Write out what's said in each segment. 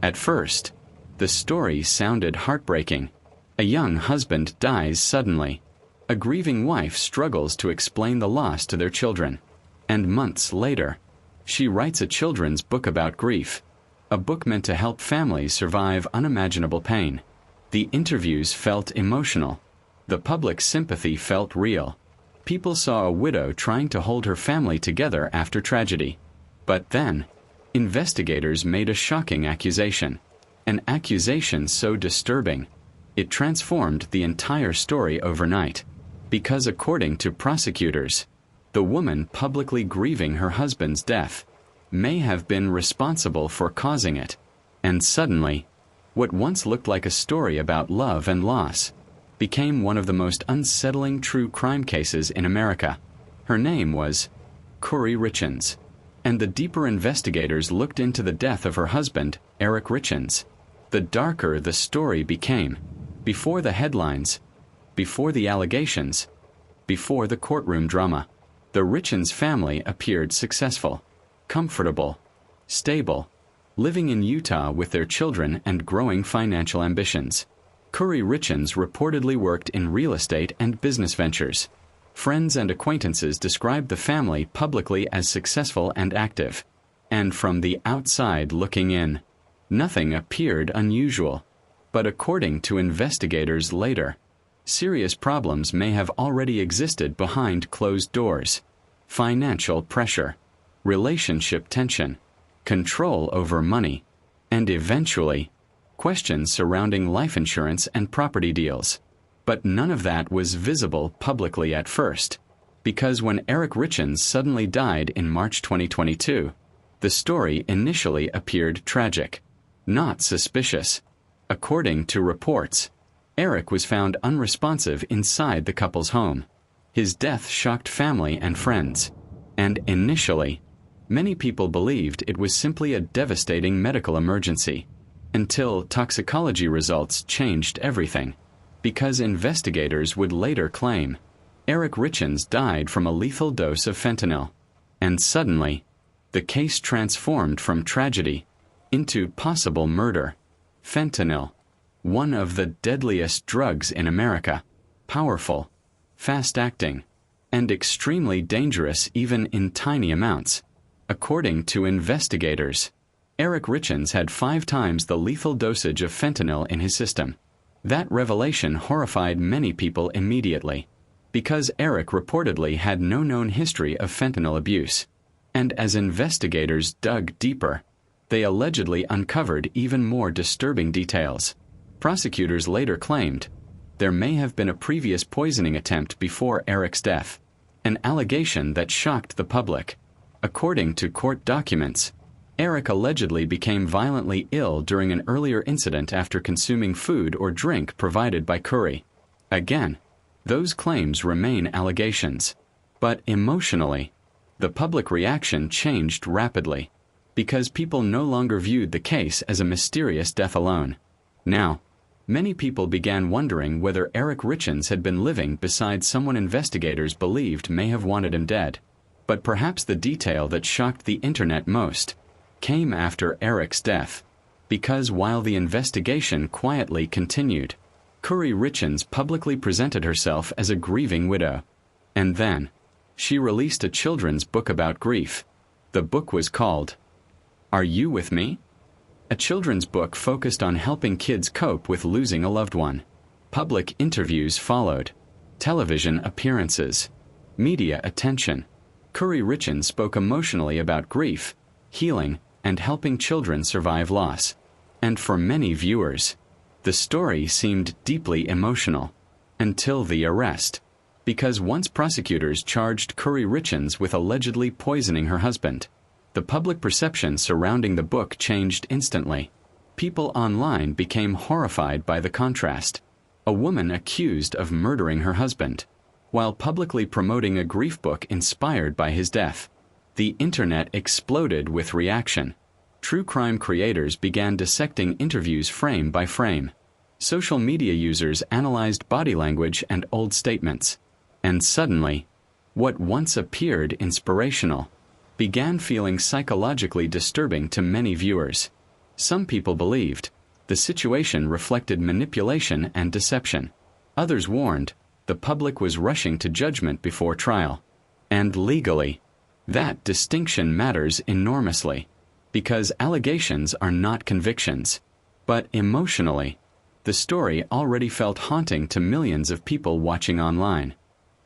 At first, the story sounded heartbreaking. A young husband dies suddenly. A grieving wife struggles to explain the loss to their children. And months later, she writes a children's book about grief, a book meant to help families survive unimaginable pain. The interviews felt emotional. The public sympathy felt real. People saw a widow trying to hold her family together after tragedy. But then, investigators made a shocking accusation. An accusation so disturbing, it transformed the entire story overnight. Because according to prosecutors, the woman publicly grieving her husband's death may have been responsible for causing it. And suddenly, what once looked like a story about love and loss became one of the most unsettling true crime cases in America. Her name was Kouri Richins, and the deeper investigators looked into the death of her husband, Eric Richins. The darker the story became, before the headlines, before the allegations, before the courtroom drama, the Richins family appeared successful, comfortable, stable, living in Utah with their children and growing financial ambitions. Kouri Richins reportedly worked in real estate and business ventures. Friends and acquaintances described the family publicly as successful and active. And from the outside looking in, nothing appeared unusual. But according to investigators later, serious problems may have already existed behind closed doors. Financial pressure, relationship tension, control over money, and eventually, questions surrounding life insurance and property deals. But none of that was visible publicly at first, because when Eric Richins suddenly died in March 2022, the story initially appeared tragic, not suspicious. According to reports, Eric was found unresponsive inside the couple's home. His death shocked family and friends, and initially, many people believed it was simply a devastating medical emergency, until toxicology results changed everything, because investigators would later claim Eric Richins died from a lethal dose of fentanyl. And suddenly, the case transformed from tragedy into possible murder. Fentanyl, one of the deadliest drugs in America, powerful, fast-acting, and extremely dangerous even in tiny amounts. According to investigators, Eric Richins had 5 times the lethal dosage of fentanyl in his system. That revelation horrified many people immediately, because Eric reportedly had no known history of fentanyl abuse. And as investigators dug deeper, they allegedly uncovered even more disturbing details. Prosecutors later claimed there may have been a previous poisoning attempt before Eric's death, an allegation that shocked the public. According to court documents, Eric allegedly became violently ill during an earlier incident after consuming food or drink provided by Kouri. Again, those claims remain allegations. But emotionally, the public reaction changed rapidly, because people no longer viewed the case as a mysterious death alone. Now, many people began wondering whether Eric Richins had been living beside someone investigators believed may have wanted him dead. But perhaps the detail that shocked the internet most came after Eric's death, because while the investigation quietly continued, Kouri Richins publicly presented herself as a grieving widow. And then, she released a children's book about grief. The book was called Are You With Me? A children's book focused on helping kids cope with losing a loved one. Public interviews followed, television appearances, media attention. Kouri Richins spoke emotionally about grief, healing, and helping children survive loss. And for many viewers, the story seemed deeply emotional, until the arrest. Because once prosecutors charged Kouri Richins with allegedly poisoning her husband, the public perception surrounding the book changed instantly. People online became horrified by the contrast. A woman accused of murdering her husband, while publicly promoting a grief book inspired by his death. The internet exploded with reaction. True crime creators began dissecting interviews frame by frame. Social media users analyzed body language and old statements. And suddenly, what once appeared inspirational began feeling psychologically disturbing to many viewers. Some people believed the situation reflected manipulation and deception. Others warned the public was rushing to judgment before trial. And legally, that distinction matters enormously, because allegations are not convictions. But emotionally, the story already felt haunting to millions of people watching online.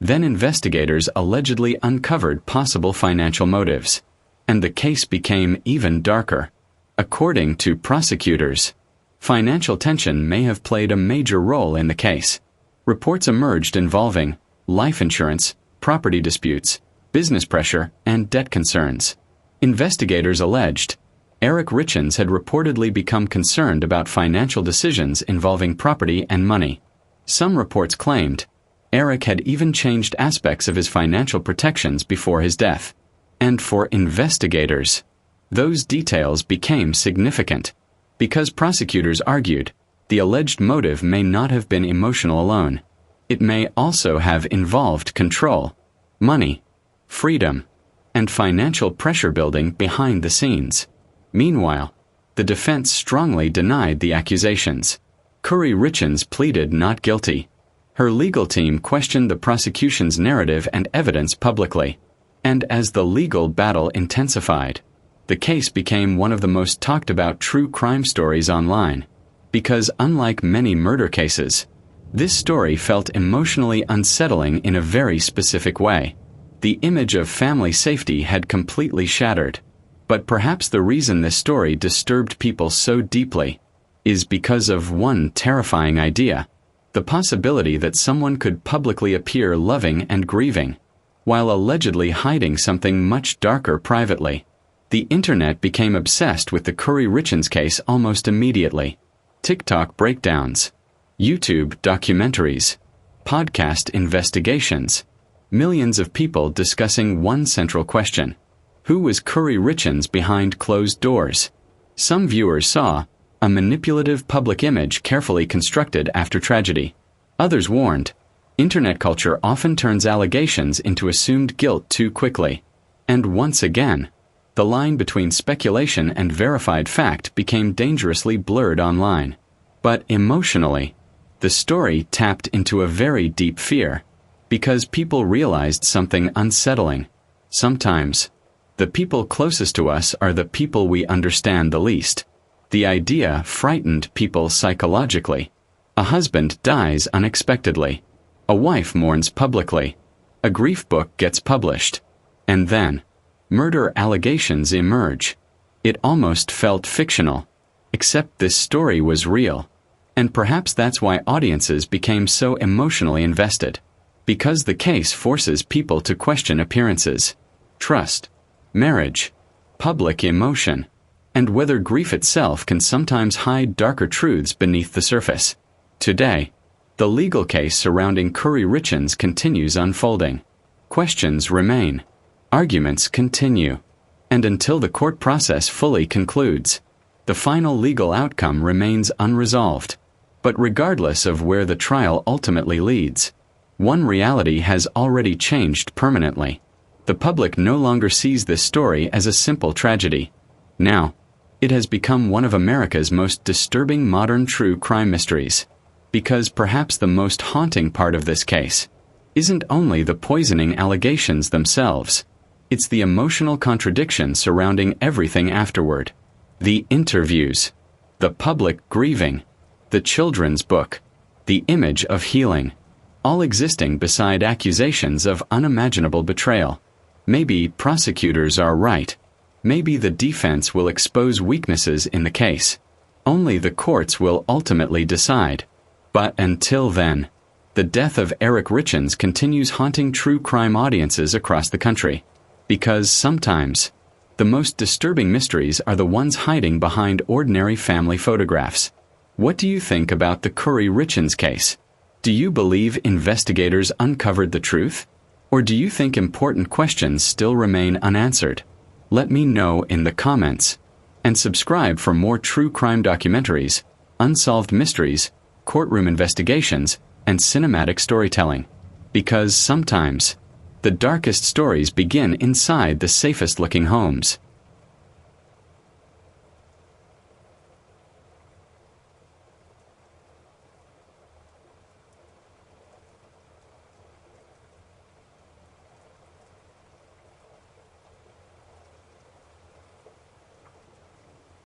Then investigators allegedly uncovered possible financial motives, and the case became even darker. According to prosecutors, financial tension may have played a major role in the case. Reports emerged involving life insurance, property disputes, business pressure, and debt concerns. Investigators alleged Eric Richins had reportedly become concerned about financial decisions involving property and money. Some reports claimed Eric had even changed aspects of his financial protections before his death. And for investigators, those details became significant, because prosecutors argued the alleged motive may not have been emotional alone. It may also have involved control, money, freedom, and financial pressure building behind the scenes. Meanwhile, the defense strongly denied the accusations. Kouri Richins pleaded not guilty. Her legal team questioned the prosecution's narrative and evidence publicly. And as the legal battle intensified, the case became one of the most talked about true crime stories online. Because unlike many murder cases, this story felt emotionally unsettling in a very specific way. The image of family safety had completely shattered. But perhaps the reason this story disturbed people so deeply is because of one terrifying idea: the possibility that someone could publicly appear loving and grieving, while allegedly hiding something much darker privately. The internet became obsessed with the Kouri Richins case almost immediately. TikTok breakdowns, YouTube documentaries, podcast investigations, millions of people discussing one central question: who was Kouri Richins behind closed doors? Some viewers saw a manipulative public image carefully constructed after tragedy. Others warned, internet culture often turns allegations into assumed guilt too quickly. And once again, the line between speculation and verified fact became dangerously blurred online. But emotionally, the story tapped into a very deep fear, because people realized something unsettling. Sometimes, the people closest to us are the people we understand the least. The idea frightened people psychologically. A husband dies unexpectedly. A wife mourns publicly. A grief book gets published. And then, murder allegations emerge. It almost felt fictional. Except this story was real. And perhaps that's why audiences became so emotionally invested. Because the case forces people to question appearances, trust, marriage, public emotion, and whether grief itself can sometimes hide darker truths beneath the surface. Today, the legal case surrounding Kouri Richins continues unfolding. Questions remain. Arguments continue. And until the court process fully concludes, the final legal outcome remains unresolved. But regardless of where the trial ultimately leads, one reality has already changed permanently. The public no longer sees this story as a simple tragedy. Now, it has become one of America's most disturbing modern true crime mysteries. Because perhaps the most haunting part of this case isn't only the poisoning allegations themselves, it's the emotional contradiction surrounding everything afterward. The interviews, the public grieving, the children's book, the image of healing, all existing beside accusations of unimaginable betrayal. Maybe prosecutors are right. Maybe the defense will expose weaknesses in the case. Only the courts will ultimately decide. But until then, the death of Eric Richins continues haunting true crime audiences across the country. Because sometimes, the most disturbing mysteries are the ones hiding behind ordinary family photographs. What do you think about the Kouri Richins case? Do you believe investigators uncovered the truth? Or do you think important questions still remain unanswered? Let me know in the comments. And subscribe for more true crime documentaries, unsolved mysteries, courtroom investigations, and cinematic storytelling. Because sometimes, the darkest stories begin inside the safest-looking homes.